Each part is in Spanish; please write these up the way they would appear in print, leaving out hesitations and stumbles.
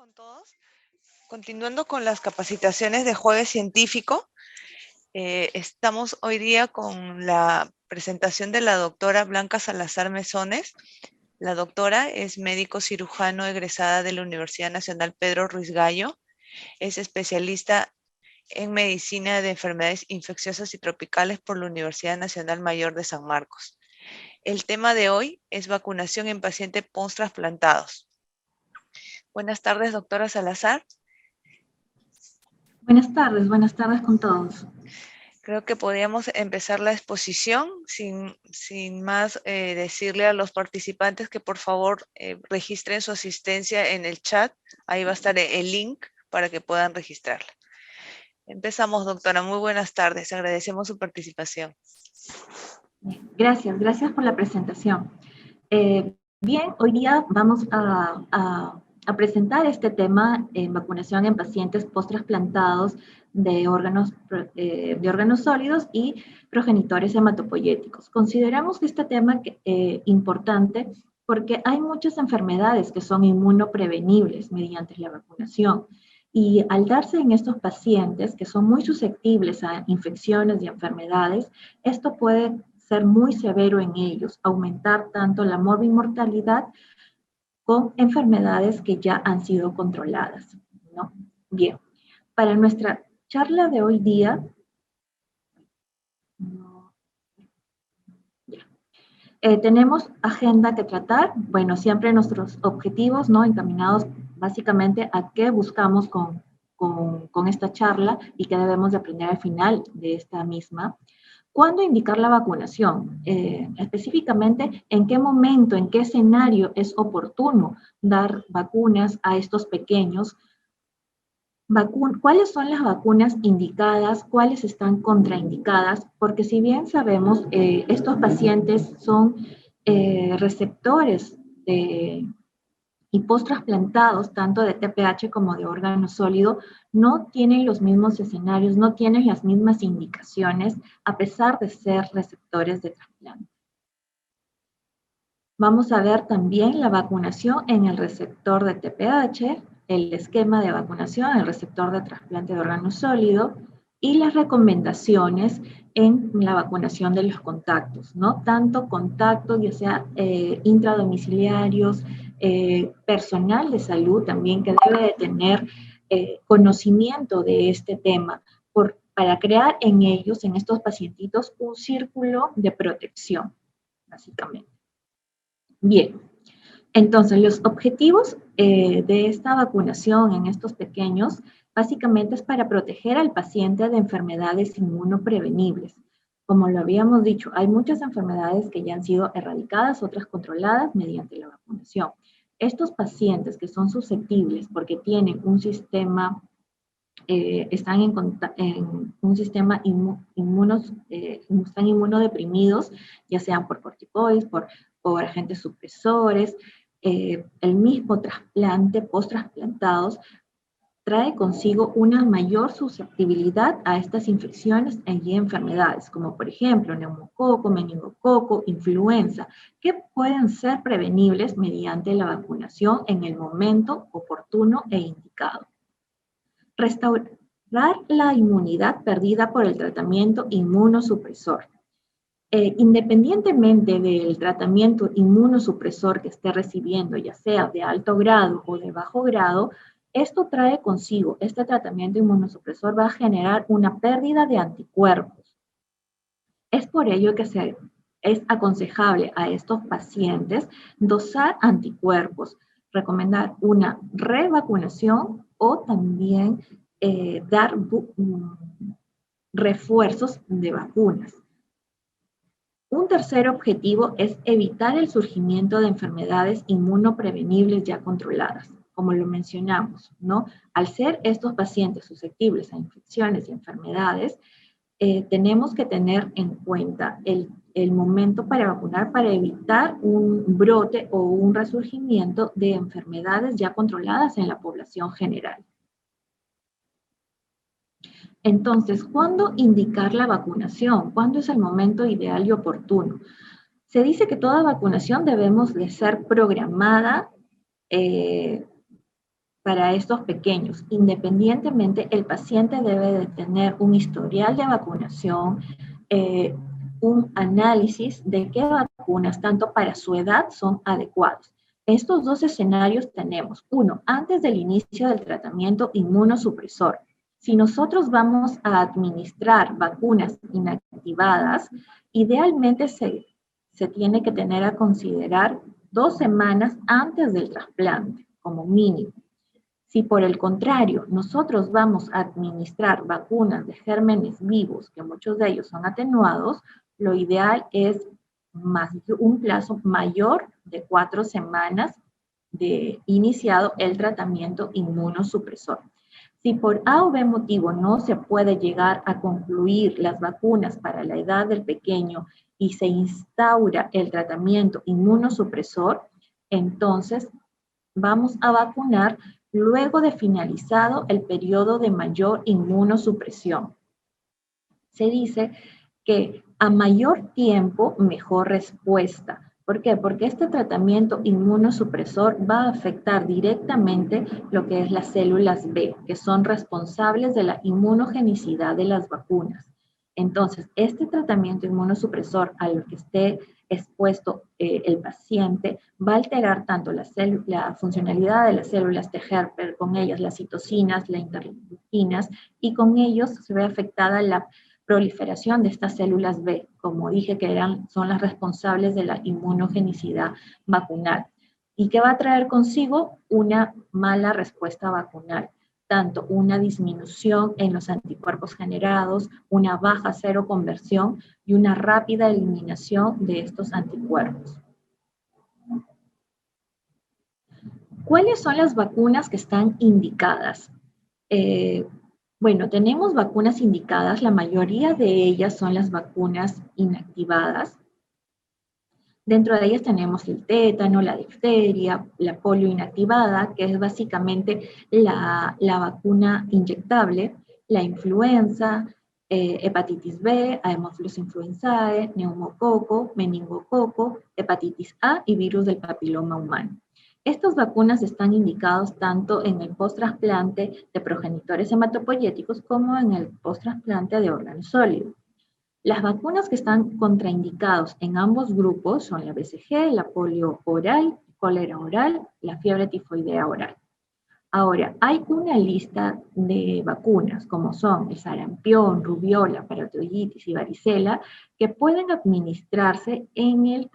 con todos. Continuando con las capacitaciones de jueves científico, estamos hoy día con la presentación de la doctora Blanca Salazar Mesones. La doctora es médico cirujano egresada de la Universidad Nacional Pedro Ruiz Gallo. Es especialista en medicina de enfermedades infecciosas y tropicales por la Universidad Nacional Mayor de San Marcos. El tema de hoy es vacunación en pacientes post-trasplantados. Buenas tardes, doctora Salazar. Buenas tardes con todos. Creo que podríamos empezar la exposición sin más decirle a los participantes que por favor registren su asistencia en el chat. Ahí va a estar el link para que puedan registrarla. Empezamos, doctora. Muy buenas tardes. Agradecemos su participación. Gracias por la presentación. Bien, hoy día vamos a presentar este tema en vacunación en pacientes post-trasplantados de órganos sólidos y progenitores hematopoyéticos. Consideramos que este tema es importante porque hay muchas enfermedades que son inmunoprevenibles mediante la vacunación. Y al darse en estos pacientes que son muy susceptibles a infecciones y enfermedades, esto puede ser muy severo en ellos, aumentar tanto la morbimortalidad con enfermedades que ya han sido controladas, ¿no? Bien, para nuestra charla de hoy día, tenemos agenda que tratar, bueno, siempre nuestros objetivos, ¿no? Encaminados básicamente a qué buscamos con esta charla y qué debemos de aprender al final de esta misma. ¿Cuándo indicar la vacunación? Específicamente, ¿en qué momento, en qué escenario es oportuno dar vacunas a estos pequeños? ¿Cuáles son las vacunas indicadas? ¿Cuáles están contraindicadas? Porque si bien sabemos, estos pacientes son receptores y post-trasplantados, tanto de TPH como de órgano sólido, no tienen los mismos escenarios, no tienen las mismas indicaciones, a pesar de ser receptores de trasplante. Vamos a ver también la vacunación en el receptor de TPH, el esquema de vacunación en el receptor de trasplante de órgano sólido y las recomendaciones en la vacunación de los contactos, ¿no? Tanto contactos, ya sea intradomiciliarios, personal de salud también que debe de tener conocimiento de este tema para crear en ellos, en estos pacientitos, un círculo de protección, básicamente. Bien, entonces los objetivos de esta vacunación en estos pequeños básicamente es para proteger al paciente de enfermedades inmunoprevenibles. Como lo habíamos dicho, hay muchas enfermedades que ya han sido erradicadas, otras controladas mediante la vacunación. Estos pacientes que son susceptibles porque tienen un sistema, están en un sistema están inmunodeprimidos, ya sean por corticoides, por agentes supresores, el mismo trasplante, post-trasplantados, trae consigo una mayor susceptibilidad a estas infecciones y enfermedades, como por ejemplo neumococo, meningococo, influenza, que pueden ser prevenibles mediante la vacunación en el momento oportuno e indicado. Restaurar la inmunidad perdida por el tratamiento inmunosupresor. Independientemente del tratamiento inmunosupresor que esté recibiendo, ya sea de alto grado o de bajo grado, esto trae consigo, este tratamiento inmunosupresor va a generar una pérdida de anticuerpos. Es por ello que es aconsejable a estos pacientes dosar anticuerpos, recomendar una revacunación o también dar refuerzos de vacunas. Un tercer objetivo es evitar el surgimiento de enfermedades inmunoprevenibles ya controladas, como lo mencionamos, ¿no? Al ser estos pacientes susceptibles a infecciones y enfermedades, tenemos que tener en cuenta el momento para vacunar para evitar un brote o un resurgimiento de enfermedades ya controladas en la población general. Entonces, ¿cuándo indicar la vacunación? ¿Cuándo es el momento ideal y oportuno? Se dice que toda vacunación debemos de ser programada para estos pequeños. Independientemente, el paciente debe de tener un historial de vacunación, un análisis de qué vacunas, tanto para su edad, son adecuados. Estos dos escenarios tenemos. Uno, antes del inicio del tratamiento inmunosupresor. Si nosotros vamos a administrar vacunas inactivadas, idealmente se tiene que tener a considerar 2 semanas antes del trasplante, como mínimo. Si por el contrario nosotros vamos a administrar vacunas de gérmenes vivos, que muchos de ellos son atenuados, lo ideal es un plazo mayor de 4 semanas de iniciado el tratamiento inmunosupresor. Si por A o B motivo no se puede llegar a concluir las vacunas para la edad del pequeño y se instaura el tratamiento inmunosupresor, entonces vamos a vacunar luego de finalizado el periodo de mayor inmunosupresión. Se dice que a mayor tiempo, mejor respuesta. ¿Por qué? Porque este tratamiento inmunosupresor va a afectar directamente lo que es las células B, que son responsables de la inmunogenicidad de las vacunas. Entonces, este tratamiento inmunosupresor a lo que esté expuesto el paciente va a alterar tanto la funcionalidad de las células de Hepler, con ellas las citocinas, las interleuquinas, y con ellos se ve afectada la proliferación de estas células B, como dije que son las responsables de la inmunogenicidad vacunal. ¿Y qué va a traer consigo? Una mala respuesta vacunal, tanto una disminución en los anticuerpos generados, una baja seroconversión y una rápida eliminación de estos anticuerpos. ¿Cuáles son las vacunas que están indicadas? Bueno, tenemos vacunas indicadas, la mayoría de ellas son las vacunas inactivadas. Dentro de ellas tenemos el tétano, la difteria, la polio inactivada, que es básicamente la vacuna inyectable, la influenza, hepatitis B, Haemophilus influenzae, neumococo, meningococo, hepatitis A y virus del papiloma humano. Estas vacunas están indicadas tanto en el post-trasplante de progenitores hematopoyéticos como en el post-trasplante de órganos sólidos. Las vacunas que están contraindicados en ambos grupos son la BCG, la polio oral, cólera oral, la fiebre tifoidea oral. Ahora, hay una lista de vacunas, como son el sarampión, rubiola, parotiditis y varicela, que pueden administrarse en el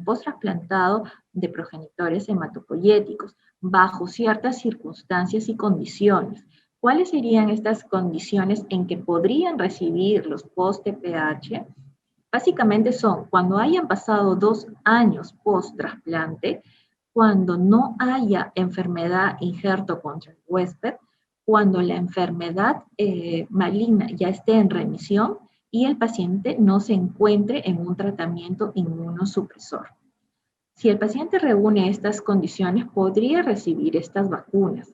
post-trasplantado de progenitores hematopoyéticos, bajo ciertas circunstancias y condiciones. ¿Cuáles serían estas condiciones en que podrían recibir los post-TPH? Básicamente son cuando hayan pasado 2 años post-trasplante, cuando no haya enfermedad injerto contra el huésped, cuando la enfermedad maligna ya esté en remisión y el paciente no se encuentre en un tratamiento inmunosupresor. Si el paciente reúne estas condiciones, podría recibir estas vacunas.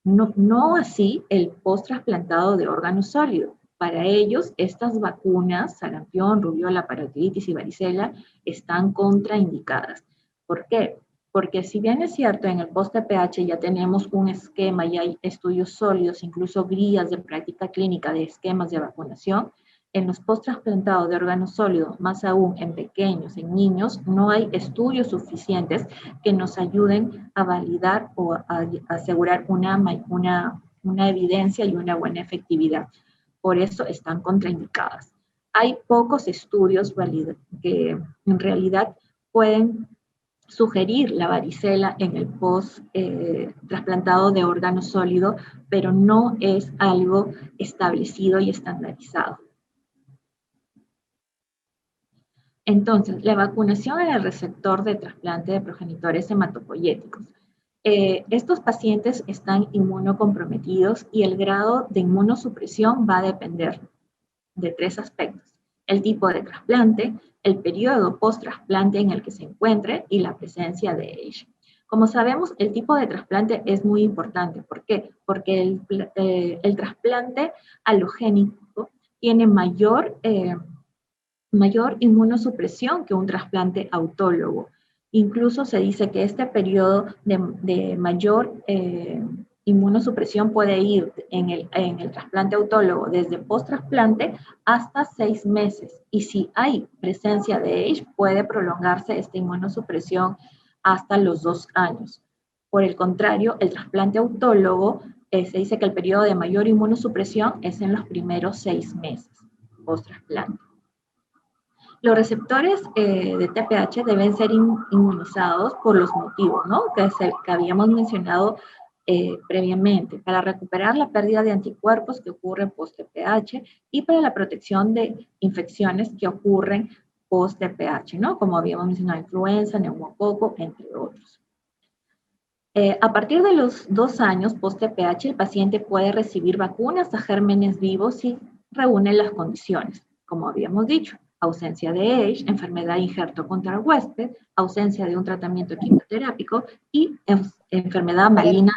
No así el post-trasplantado de órgano sólido. Para ellos, estas vacunas, sarampión, rubiola, parotiditis y varicela, están contraindicadas. ¿Por qué? Porque si bien es cierto, en el post-TPH ya tenemos un esquema, ya hay estudios sólidos, incluso guías de práctica clínica de esquemas de vacunación, en los post-trasplantados de órganos sólidos, más aún en pequeños, en niños, no hay estudios suficientes que nos ayuden a validar o a asegurar una evidencia y una buena efectividad. Por eso están contraindicadas. Hay pocos estudios que en realidad pueden sugerir la varicela en el post-trasplantado de órgano sólido, pero no es algo establecido y estandarizado. Entonces, la vacunación en el receptor de trasplante de progenitores hematopoyéticos. Estos pacientes están inmunocomprometidos y el grado de inmunosupresión va a depender de 3 aspectos: el tipo de trasplante, el periodo post-trasplante en el que se encuentre y la presencia de ella. Como sabemos, el tipo de trasplante es muy importante. ¿Por qué? Porque el trasplante alogénico tiene mayor inmunosupresión que un trasplante autólogo. Incluso se dice que este periodo de mayor inmunosupresión puede ir en el trasplante autólogo desde post-trasplante hasta 6 meses. Y si hay presencia de age, puede prolongarse esta inmunosupresión hasta los 2 años. Por el contrario, el trasplante autólogo se dice que el periodo de mayor inmunosupresión es en los primeros 6 meses post-trasplante. Los receptores de TPH deben ser inmunizados por los motivos, ¿no? Que habíamos mencionado previamente, para recuperar la pérdida de anticuerpos que ocurre post-TPH y para la protección de infecciones que ocurren post-TPH, ¿no? Como habíamos mencionado, influenza, neumococo, entre otros. A partir de los 2 años post-TPH, el paciente puede recibir vacunas a gérmenes vivos si reúnen las condiciones, como habíamos dicho: ausencia de age, enfermedad de injerto contra el huésped, ausencia de un tratamiento quimioterápico y enfermedad maligna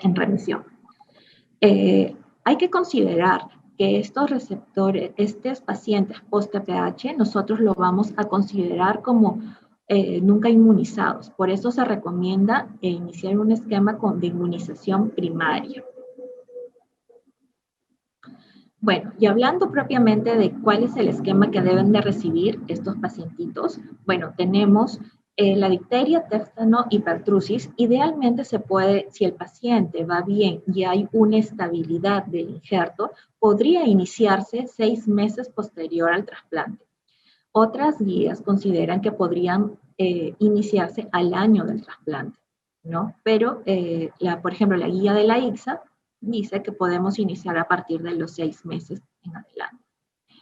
en remisión. Hay que considerar que estos receptores, estos pacientes post-TPH, nosotros lo vamos a considerar como nunca inmunizados. Por eso se recomienda iniciar un esquema de inmunización primaria. Bueno, y hablando propiamente de cuál es el esquema que deben de recibir estos pacientitos, bueno, tenemos la difteria, tétano y pertusis. Idealmente se puede, si el paciente va bien y hay una estabilidad del injerto, podría iniciarse 6 meses posterior al trasplante. Otras guías consideran que podrían iniciarse al año del trasplante, ¿no? Pero, por ejemplo, la guía de la ICSA dice que podemos iniciar a partir de los 6 meses en adelante.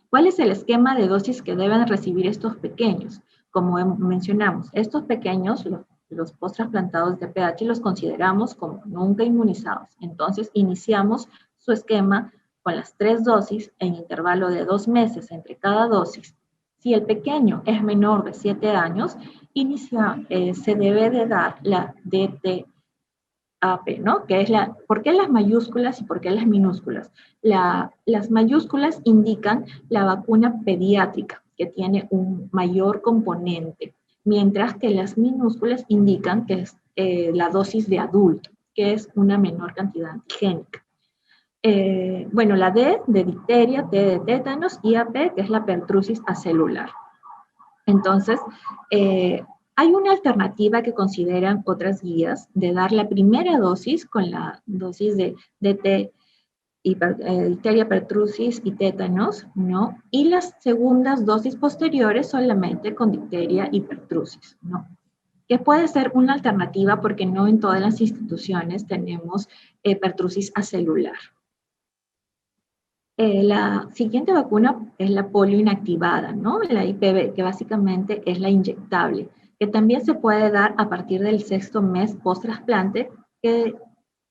¿Cuál es el esquema de dosis que deben recibir estos pequeños? Como mencionamos, estos pequeños, los post-trasplantados de TPH, los consideramos como nunca inmunizados. Entonces, iniciamos su esquema con las 3 dosis en intervalo de 2 meses entre cada dosis. Si el pequeño es menor de 7 años, se debe de dar la DTaP, ¿no? Que es ¿por qué las mayúsculas y por qué las minúsculas? Las mayúsculas indican la vacuna pediátrica, que tiene un mayor componente, mientras que las minúsculas indican que es la dosis de adulto, que es una menor cantidad antigénica. Bueno, la D de difteria, T de tétanos y AP, que es la pertusis acelular. Entonces, hay una alternativa que consideran otras guías de dar la primera dosis con la dosis de DT, difteria, pertusis y tétanos, ¿no? Y las segundas dosis posteriores solamente con difteria y pertusis, ¿no? Que puede ser una alternativa porque no en todas las instituciones tenemos pertusis acelular. La siguiente vacuna es la polio inactivada, ¿no? La IPV, que básicamente es la inyectable, que también se puede dar a partir del 6º mes post-trasplante, que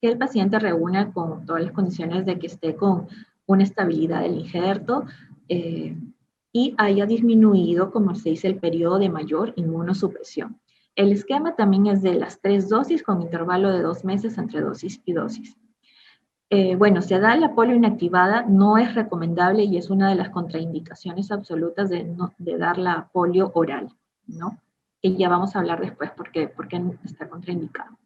el paciente reúna con todas las condiciones de que esté con una estabilidad del injerto y haya disminuido, como se dice, el periodo de mayor inmunosupresión. El esquema también es de las 3 dosis con intervalo de 2 meses entre dosis y dosis. Bueno, se da la polio inactivada, no es recomendable y es una de las contraindicaciones absolutas de dar la polio oral, ¿no? Y ya vamos a hablar después por qué está contraindicado.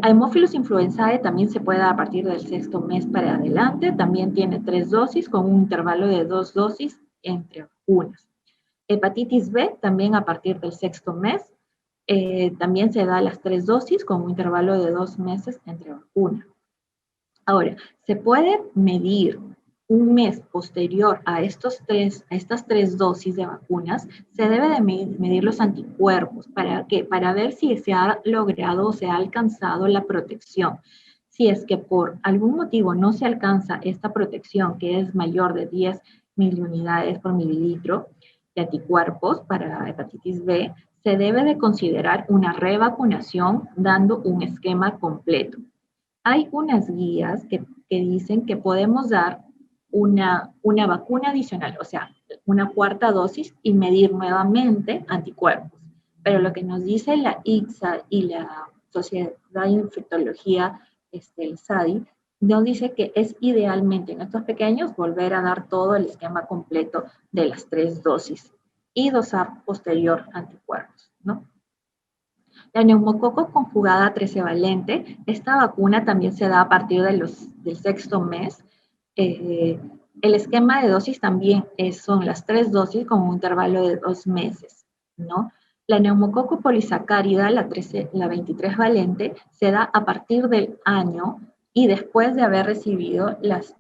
Haemophilus influenzae también se puede dar a partir del 6º mes para adelante, también tiene 3 dosis con un intervalo de 2 dosis entre vacunas. Hepatitis B también a partir del 6º mes, también se da las 3 dosis con un intervalo de 2 meses entre vacunas. Ahora, se puede medir un mes posterior a estas 3 dosis de vacunas, se debe de medir los anticuerpos. ¿Para qué? Para ver si se ha logrado o se ha alcanzado la protección. Si es que por algún motivo no se alcanza esta protección, que es mayor de 10 miliunidades por mililitro de anticuerpos para hepatitis B, se debe de considerar una revacunación dando un esquema completo. Hay unas guías que dicen que podemos dar una vacuna adicional, o sea, una 4ª dosis y medir nuevamente anticuerpos. Pero lo que nos dice la ICSA y la Sociedad de Infectología, el SADI, nos dice que es idealmente en estos pequeños volver a dar todo el esquema completo de las 3 dosis y dosar posterior anticuerpos, ¿no? La neumococo conjugada 13 valente, esta vacuna también se da a partir del sexto mes. El esquema de dosis también son las 3 dosis con un intervalo de 2 meses, ¿no? La neumococo polisacárida, la 23 valente, se da a partir del año y después de haber recibido las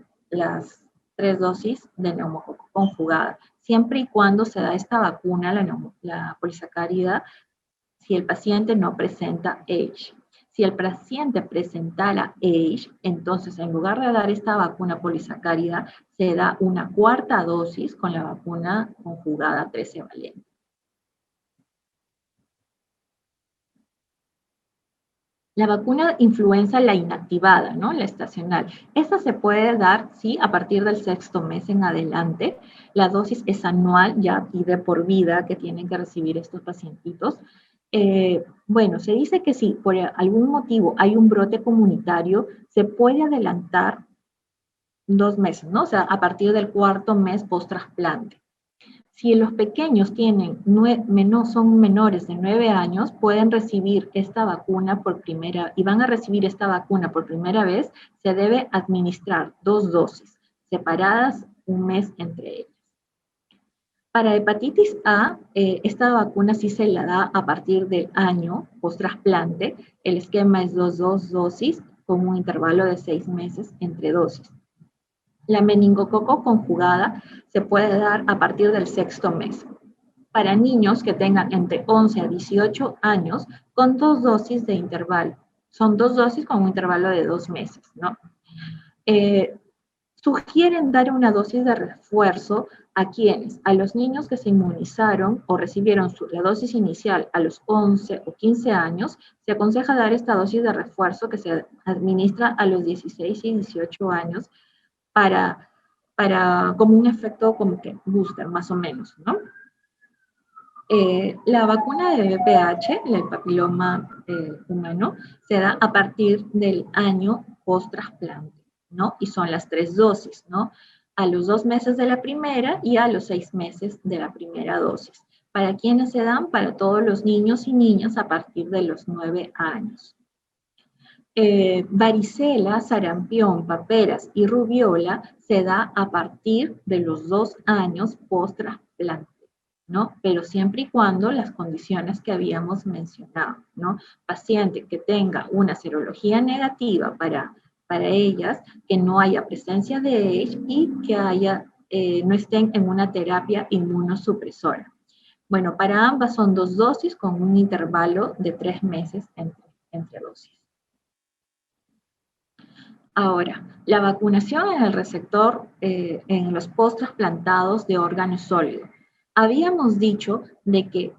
3 dosis de neumococo conjugada, siempre y cuando se da esta vacuna, la polisacárida, si el paciente no presenta H. Si el paciente presentara H, entonces en lugar de dar esta vacuna polisacárida, se da una cuarta dosis con la vacuna conjugada 13 valente. La vacuna influenza, la inactivada, ¿no? La estacional. Esta se puede dar, sí, a partir del sexto mes en adelante. La dosis es anual, ya y de por vida que tienen que recibir estos pacientitos. Bueno, se dice que si por algún motivo hay un brote comunitario, se puede adelantar 2 meses, ¿no? O sea, a partir del cuarto mes post-trasplante. Si los pequeños son menores de 9 años, pueden recibir esta vacuna y van a recibir esta vacuna por primera vez, se debe administrar 2 dosis, separadas 1 mes entre ellas. Para hepatitis A, esta vacuna sí se la da a partir del año post-trasplante. El esquema es 2 dosis con un intervalo de 6 meses entre dosis. La meningococo conjugada se puede dar a partir del sexto mes. Para niños que tengan entre 11 a 18 años, con 2 dosis de intervalo. Son 2 dosis con un intervalo de 2 meses, ¿no? Sugieren dar una dosis de refuerzo a quienes, a los niños que se inmunizaron o recibieron la dosis inicial a los 11 o 15 años, se aconseja dar esta dosis de refuerzo que se administra a los 16 y 18 años como un efecto como que booster, más o menos, ¿no? La vacuna de VPH, el papiloma humano, se da a partir del año post-trasplante, ¿no? Y son las 3 dosis, ¿no? A los 2 meses de la primera y a los 6 meses de la primera dosis. ¿Para quiénes se dan? Para todos los niños y niñas a partir de los 9 años. Varicela, sarampión, paperas y rubiola se da a partir de los 2 años post-trasplante, ¿no? Pero siempre y cuando las condiciones que habíamos mencionado, ¿no? Paciente que tenga una serología negativa para ellas, que no haya presencia de H y que no estén en una terapia inmunosupresora. Bueno, para ambas son 2 dosis con un intervalo de 3 meses entre dosis. Ahora, la vacunación en el receptor en los post-trasplantados de órgano sólido. Habíamos dicho de que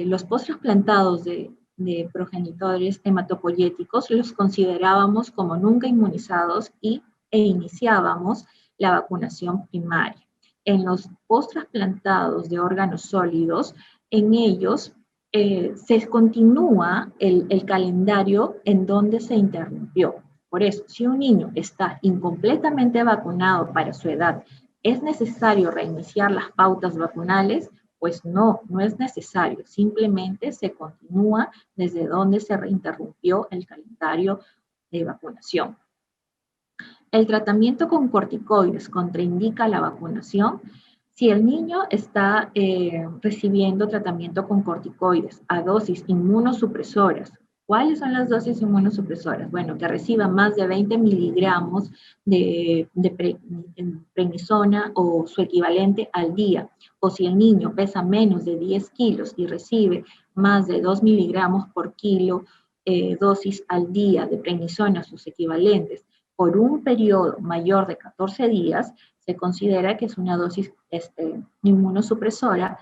los post-trasplantados de progenitores hematopoyéticos los considerábamos como nunca inmunizados e iniciábamos la vacunación primaria. En los post-trasplantados de órganos sólidos, en ellos se continúa el calendario en donde se interrumpió. Por eso, si un niño está incompletamente vacunado para su edad, ¿es necesario reiniciar las pautas vacunales? Pues no es necesario. Simplemente se continúa desde donde se reinterrumpió el calendario de vacunación. El tratamiento con corticoides contraindica la vacunación. Si el niño está recibiendo tratamiento con corticoides a dosis inmunosupresoras, ¿cuáles son las dosis inmunosupresoras? Bueno, que reciba más de 20 miligramos de prednisona o su equivalente al día. O si el niño pesa menos de 10 kilos y recibe más de 2 miligramos por kilo dosis al día de prednisona o sus equivalentes por un periodo mayor de 14 días, se considera que es una dosis inmunosupresora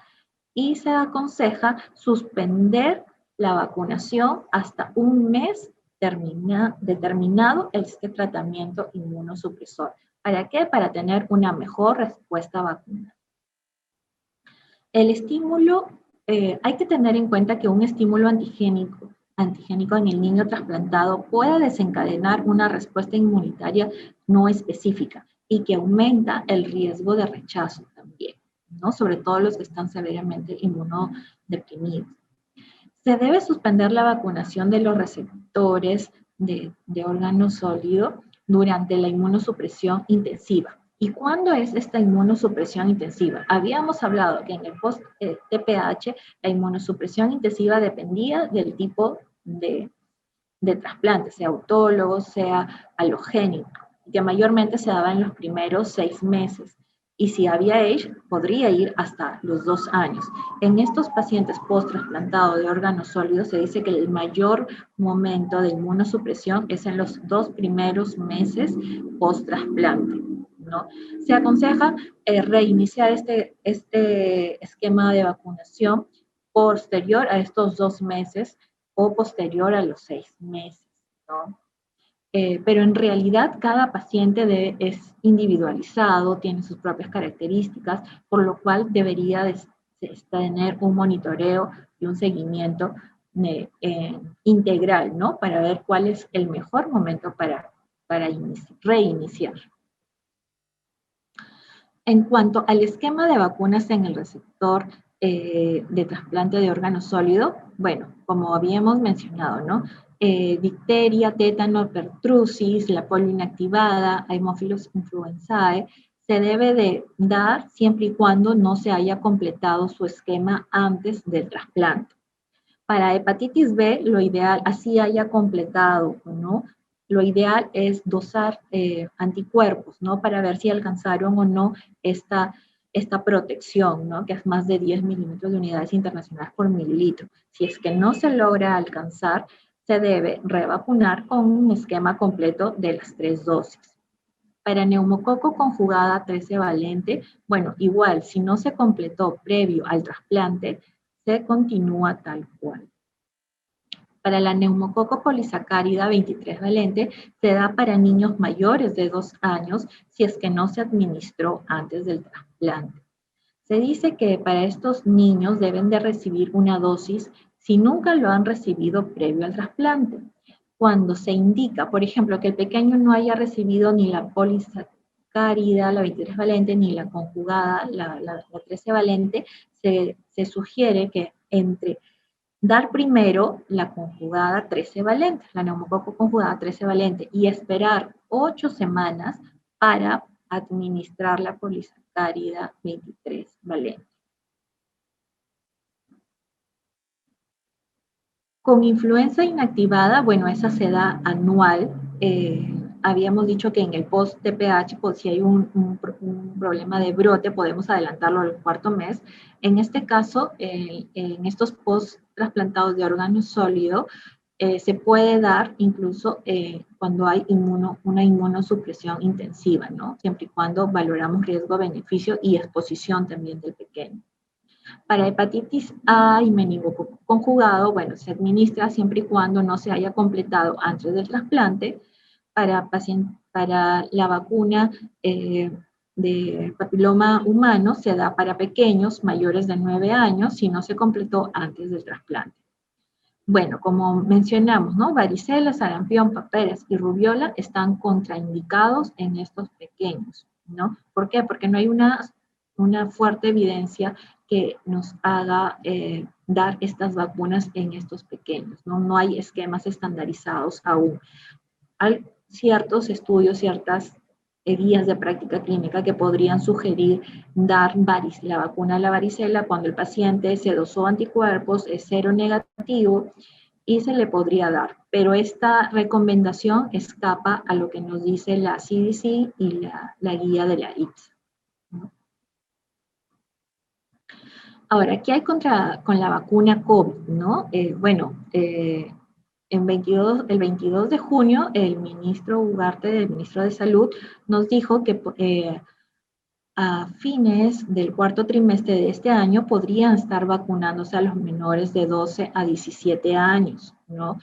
y se aconseja suspender la vacunación hasta un mes determinado este tratamiento inmunosupresor. ¿Para qué? Para tener una mejor respuesta vacunal. El estímulo, hay que tener en cuenta que un estímulo antigénico en el niño trasplantado puede desencadenar una respuesta inmunitaria no específica y que aumenta el riesgo de rechazo también, ¿no? Sobre todo los que están severamente inmunodeprimidos. Se debe suspender la vacunación de los receptores de órgano sólido durante la inmunosupresión intensiva. ¿Y cuándo es esta inmunosupresión intensiva? Habíamos hablado que en el post-TPH la inmunosupresión intensiva dependía del tipo de trasplante, sea autólogo, sea halogénico, que mayormente se daba en los primeros 6 meses. Y si había age, podría ir hasta los 2 años. En estos pacientes post-trasplantado de órganos sólidos se dice que el mayor momento de inmunosupresión es en los 2 primeros meses post-trasplante, ¿no? Se aconseja reiniciar este esquema de vacunación posterior a estos 2 meses o posterior a los 6 meses, ¿no? Pero en realidad cada paciente es individualizado, tiene sus propias características, por lo cual debería tener un monitoreo y un seguimiento integral, ¿no? Para ver cuál es el mejor momento para reiniciar. En cuanto al esquema de vacunas en el receptor de trasplante de órgano sólido, bueno, como habíamos mencionado, ¿no? Difteria, tétano, pertussis, la polio inactivada, Haemophilus influenzae, se debe de dar siempre y cuando no se haya completado su esquema antes del trasplante. Para hepatitis B, lo ideal, así haya completado, ¿no? Lo ideal es dosar anticuerpos, ¿no? Para ver si alcanzaron o no esta protección, ¿no? Que es más de 10 milímetros de unidades internacionales por mililitro. Si es que no se logra alcanzar, se debe revacunar con un esquema completo de las 3 dosis. Para neumococo conjugada 13 valente, bueno, igual, si no se completó previo al trasplante, se continúa tal cual. Para la neumococo polisacárida 23 valente, se da para niños mayores de 2 años si es que no se administró antes del trasplante. Se dice que para estos niños deben de recibir una dosis si nunca lo han recibido previo al trasplante. Cuando se indica, por ejemplo, que el pequeño no haya recibido ni la polisacárida, la 23 valente, ni la conjugada, la 13 valente, se sugiere que entre dar primero la conjugada 13 valente, la neumococo conjugada 13 valente, y esperar 8 semanas para administrar la polisacárida 23 valente. Con influenza inactivada, bueno, esa se da anual. Habíamos dicho que en el post-TPH, pues, si hay un problema de brote, podemos adelantarlo al 4.º mes. En este caso, en estos post-trasplantados de órgano sólido, se puede dar incluso cuando hay una inmunosupresión intensiva, ¿no? Siempre y cuando valoramos riesgo-beneficio y exposición también del pequeño. Para hepatitis A y meningococo conjugado, bueno, se administra siempre y cuando no se haya completado antes del trasplante. Para la vacuna de papiloma humano se da para pequeños mayores de 9 años si no se completó antes del trasplante. Bueno, como mencionamos, ¿no? Varicela, sarampión, paperas y rubiola están contraindicados en estos pequeños, ¿no? ¿Por qué? Porque no hay una fuerte evidencia que nos haga dar estas vacunas en estos pequeños, ¿no? No hay esquemas estandarizados aún. Hay ciertos estudios, ciertas guías de práctica clínica que podrían sugerir dar la vacuna de la varicela cuando el paciente se dosó anticuerpos, es cero negativo y se le podría dar. Pero esta recomendación escapa a lo que nos dice la CDC y la guía de la IPSA. Ahora, ¿qué hay con la vacuna COVID, no? El 22 de junio, el ministro Ugarte, el ministro de Salud, nos dijo que a fines del 4.º trimestre de este año podrían estar vacunándose a los menores de 12 a 17 años, ¿no?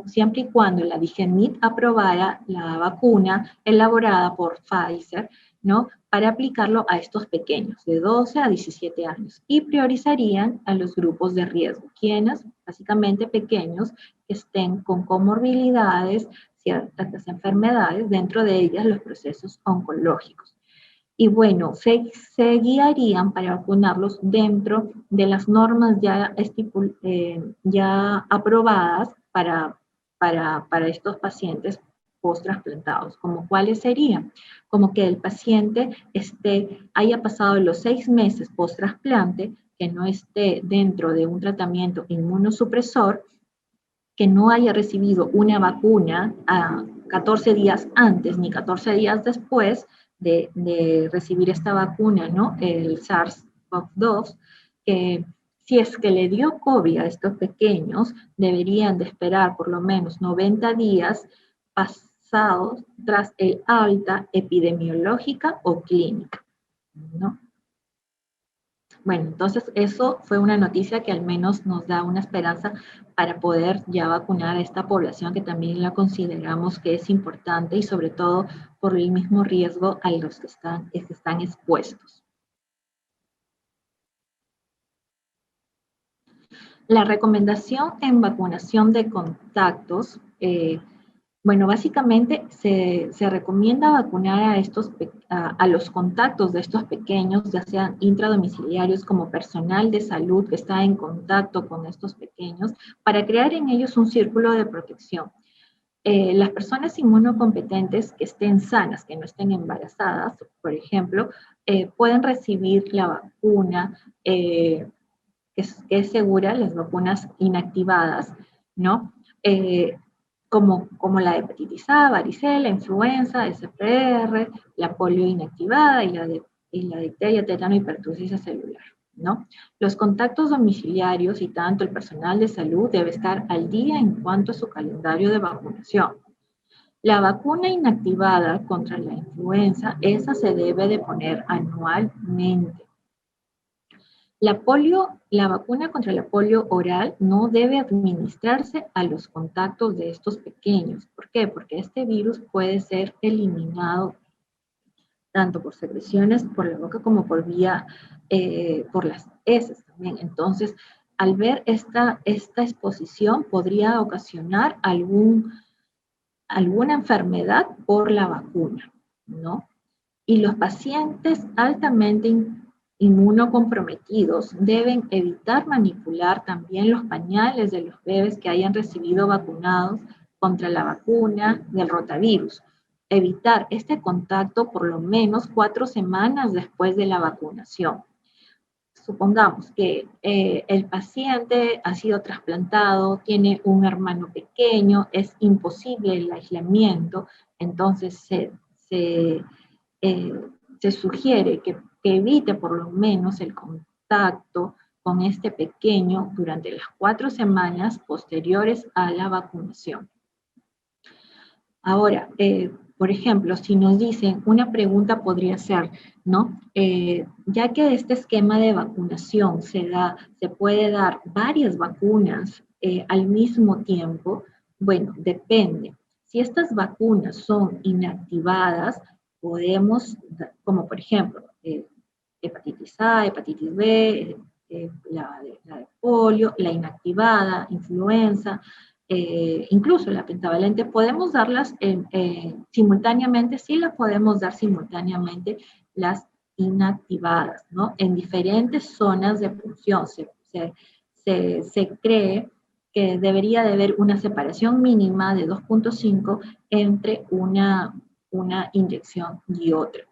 Siempre y cuando la DIGEMIT aprobara la vacuna elaborada por Pfizer, ¿no? Para aplicarlo a estos pequeños, de 12 a 17 años, y priorizarían a los grupos de riesgo, quienes, básicamente pequeños, que estén con comorbilidades, ciertas enfermedades, dentro de ellas los procesos oncológicos. Y bueno, se guiarían para vacunarlos dentro de las normas ya aprobadas para estos pacientes post-trasplantados. ¿Como cuáles serían? Como que el paciente haya pasado los 6 meses post-trasplante, que no esté dentro de un tratamiento inmunosupresor, que no haya recibido una vacuna a 14 días antes ni 14 días después de recibir esta vacuna, ¿no? El SARS-CoV-2, que si es que le dio COVID a estos pequeños, deberían de esperar por lo menos 90 días pasados tras el alta epidemiológica o clínica, ¿no? Bueno, entonces eso fue una noticia que al menos nos da una esperanza para poder ya vacunar a esta población que también la consideramos que es importante y sobre todo por el mismo riesgo a los que están expuestos. La recomendación en vacunación de contactos, bueno, básicamente se recomienda vacunar a los contactos de estos pequeños, ya sean intradomiciliarios como personal de salud que está en contacto con estos pequeños, para crear en ellos un círculo de protección. Las personas inmunocompetentes que estén sanas, que no estén embarazadas, por ejemplo, pueden recibir la vacuna que es segura, las vacunas inactivadas, ¿no? Como la hepatitis A, varicela, influenza, SPR, la polio inactivada y la difteria, tétano y pertusis celular, ¿no? Los contactos domiciliarios y tanto el personal de salud debe estar al día en cuanto a su calendario de vacunación. La vacuna inactivada contra la influenza, esa se debe de poner anualmente. La vacuna contra la polio oral no debe administrarse a los contactos de estos pequeños. ¿Por qué? Porque este virus puede ser eliminado tanto por secreciones por la boca como por las heces también. Entonces, al ver esta exposición podría ocasionar alguna enfermedad por la vacuna, ¿no? Y los pacientes altamente inmunocomprometidos deben evitar manipular también los pañales de los bebés que hayan recibido vacunados contra la vacuna del rotavirus. Evitar este contacto por lo menos 4 semanas después de la vacunación. Supongamos que el paciente ha sido trasplantado, tiene un hermano pequeño, es imposible el aislamiento, entonces se sugiere que evite por lo menos el contacto con este pequeño durante las 4 semanas posteriores a la vacunación. Ahora, por ejemplo, si nos dicen, una pregunta podría ser, ¿no? Ya que este esquema de vacunación se puede dar varias vacunas al mismo tiempo, bueno, depende. Si estas vacunas son inactivadas, podemos, como por ejemplo, hepatitis A, hepatitis B, la de polio, la inactivada, influenza, incluso la pentavalente, podemos darlas simultáneamente, sí las podemos dar simultáneamente las inactivadas, ¿no? En diferentes zonas de función. Se cree que debería de haber una separación mínima de 2.5 entre una inyección y otra.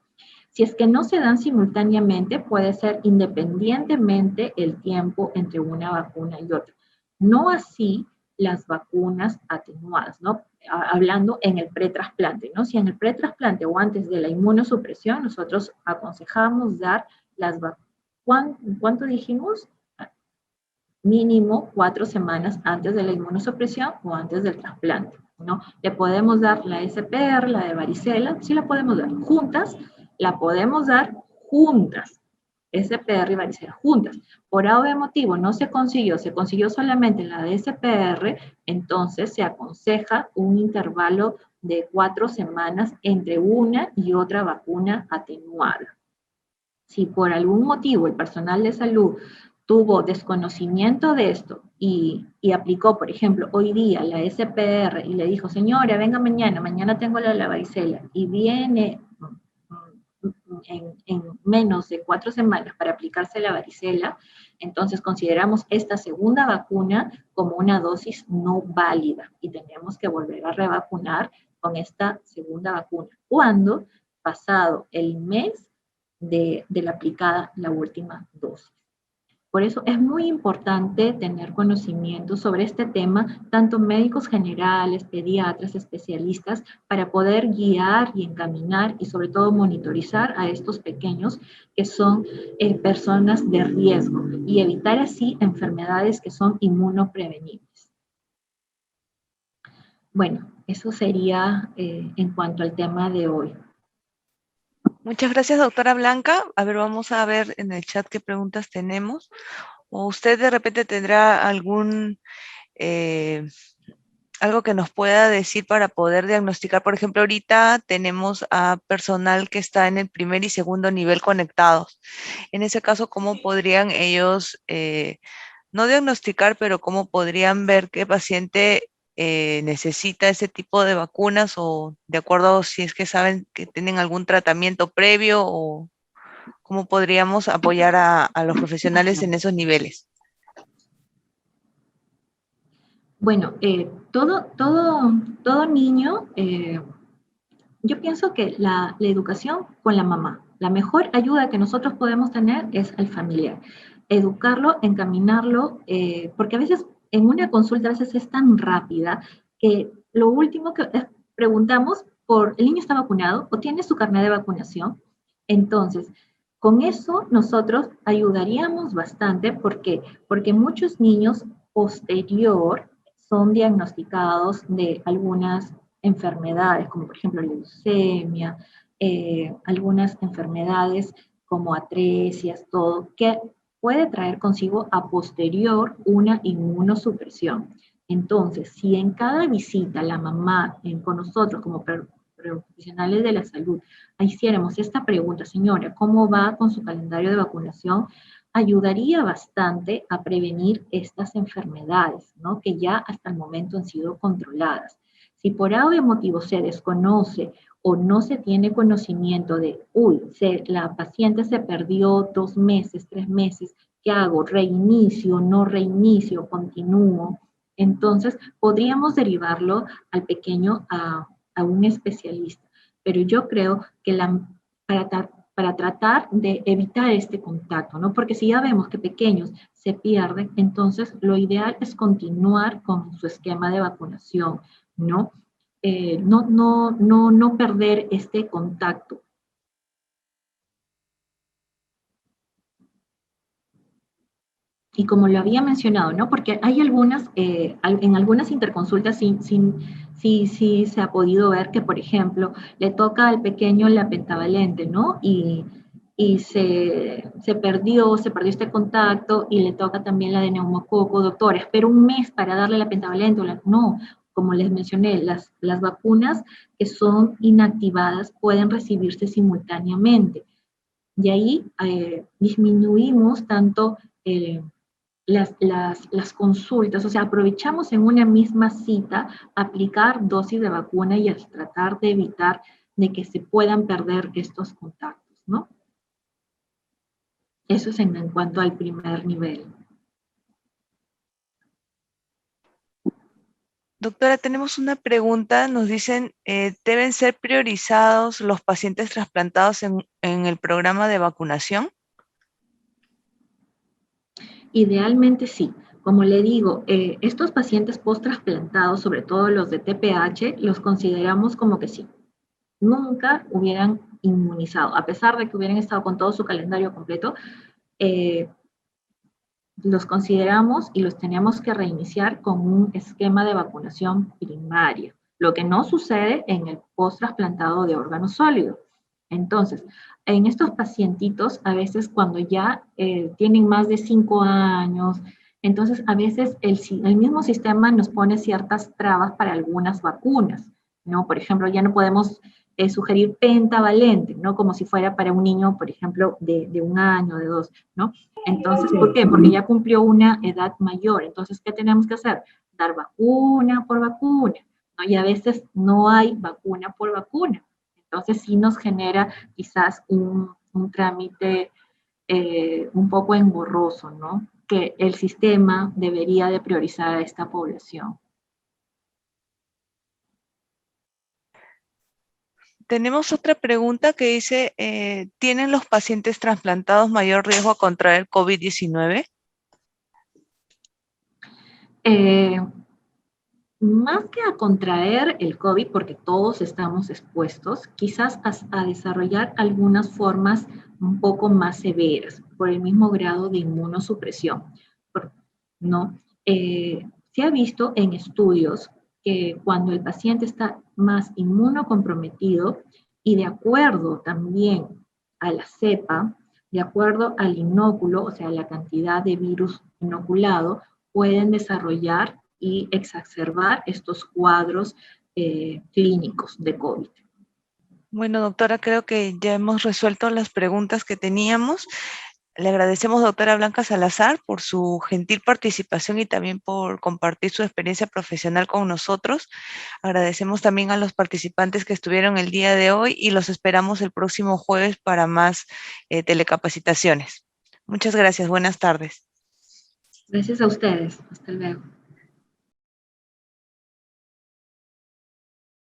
Si es que no se dan simultáneamente, puede ser independientemente el tiempo entre una vacuna y otra. No así las vacunas atenuadas, ¿no? Hablando en el pretrasplante, ¿no? Si en el pretrasplante o antes de la inmunosupresión, nosotros aconsejamos dar las vacunas. ¿Cuánto dijimos? Mínimo 4 semanas antes de la inmunosupresión o antes del trasplante, ¿no? Le podemos dar la SPR, la de varicela, sí la podemos dar juntas, la podemos dar juntas, SPR y varicela juntas. Por algún motivo no se consiguió solamente la de SPR, entonces se aconseja un intervalo de 4 semanas entre una y otra vacuna atenuada. Si por algún motivo el personal de salud tuvo desconocimiento de esto y aplicó, por ejemplo, hoy día la SPR y le dijo, señora, venga mañana tengo la varicela, y viene en menos de 4 semanas para aplicarse la varicela, entonces consideramos esta segunda vacuna como una dosis no válida y tenemos que volver a revacunar con esta segunda vacuna. Cuando pasado el mes de la aplicada la última dosis. Por eso es muy importante tener conocimiento sobre este tema, tanto médicos generales, pediatras, especialistas, para poder guiar y encaminar y sobre todo monitorizar a estos pequeños que son personas de riesgo y evitar así enfermedades que son inmunoprevenibles. Bueno, eso sería en cuanto al tema de hoy. Muchas gracias, doctora Blanca. A ver, vamos a ver en el chat qué preguntas tenemos. O usted de repente tendrá algo que nos pueda decir para poder diagnosticar. Por ejemplo, ahorita tenemos a personal que está en el primer y segundo nivel conectados. En ese caso, ¿cómo podrían ellos, no diagnosticar, pero cómo podrían ver qué paciente necesita ese tipo de vacunas, o de acuerdo si es que saben que tienen algún tratamiento previo, o cómo podríamos apoyar a los profesionales en esos niveles? Bueno, todo niño, yo pienso que la educación con la mamá, la mejor ayuda que nosotros podemos tener es el familiar. Educarlo, encaminarlo, porque a veces en una consulta a veces es tan rápida que lo último que preguntamos por el niño está vacunado o tiene su carnet de vacunación. Entonces, con eso nosotros ayudaríamos bastante. ¿Por qué? Porque muchos niños posterior son diagnosticados de algunas enfermedades, como por ejemplo leucemia, algunas enfermedades como atresias, todo, que puede traer consigo a posterior una inmunosupresión. Entonces, si en cada visita la mamá con nosotros como profesionales de la salud hiciéramos esta pregunta, señora, ¿cómo va con su calendario de vacunación?, ayudaría bastante a prevenir estas enfermedades, ¿no?, que ya hasta el momento han sido controladas. Si por algún motivo se desconoce o no se tiene conocimiento de, la paciente se perdió 2 meses, 3 meses, ¿qué hago? ¿Reinicio, no reinicio, continúo? Entonces, podríamos derivarlo al pequeño a un especialista. Pero yo creo que para tratar de evitar este contacto, ¿no? Porque si ya vemos que pequeños se pierden, entonces lo ideal es continuar con su esquema de vacunación, ¿no? No perder este contacto. Y como lo había mencionado, ¿no? Porque hay algunas, en algunas interconsultas sí se ha podido ver que, por ejemplo, le toca al pequeño la pentavalente, ¿no? Y se perdió este contacto y le toca también la de neumococo. Doctor, espero un mes para darle la pentavalente. No, como les mencioné, las vacunas que son inactivadas pueden recibirse simultáneamente. Y ahí disminuimos tanto las consultas, o sea, aprovechamos en una misma cita aplicar dosis de vacuna y tratar de evitar de que se puedan perder estos contactos, ¿no? Eso es en cuanto al primer nivel. Doctora, tenemos una pregunta. Nos dicen, ¿deben ser priorizados los pacientes trasplantados en el programa de vacunación? Idealmente sí. Como le digo, estos pacientes post-trasplantados, sobre todo los de TPH, los consideramos como que sí, nunca hubieran inmunizado, a pesar de que hubieran estado con todo su calendario completo, los consideramos y los tenemos que reiniciar con un esquema de vacunación primaria, lo que no sucede en el post-trasplantado de órgano sólido. Entonces, en estos pacientitos, a veces cuando ya tienen más de 5 años, entonces a veces el mismo sistema nos pone ciertas trabas para algunas vacunas, ¿no? Por ejemplo, ya no podemos sugerir pentavalente, ¿no? Como si fuera para un niño, por ejemplo, de 1 año, de 2, ¿no? Entonces, ¿por qué? Porque ya cumplió una edad mayor. Entonces, ¿qué tenemos que hacer? Dar vacuna por vacuna, ¿no? Y a veces no hay vacuna por vacuna. Entonces sí nos genera quizás un trámite un poco engorroso, ¿no? Que el sistema debería de priorizar a esta población. Tenemos otra pregunta que dice, ¿tienen los pacientes trasplantados mayor riesgo a contraer COVID-19? Más que a contraer el COVID, porque todos estamos expuestos, quizás a desarrollar algunas formas un poco más severas por el mismo grado de inmunosupresión, ¿no? Se ha visto en estudios que cuando el paciente está más inmunocomprometido y de acuerdo también a la cepa, de acuerdo al inóculo, o sea, la cantidad de virus inoculado, pueden desarrollar y exacerbar estos cuadros clínicos de COVID. Bueno, doctora, creo que ya hemos resuelto las preguntas que teníamos. Le agradecemos, doctora Blanca Salazar, por su gentil participación y también por compartir su experiencia profesional con nosotros. Agradecemos también a los participantes que estuvieron el día de hoy y los esperamos el próximo jueves para más telecapacitaciones. Muchas gracias. Buenas tardes. Gracias a ustedes. Hasta luego.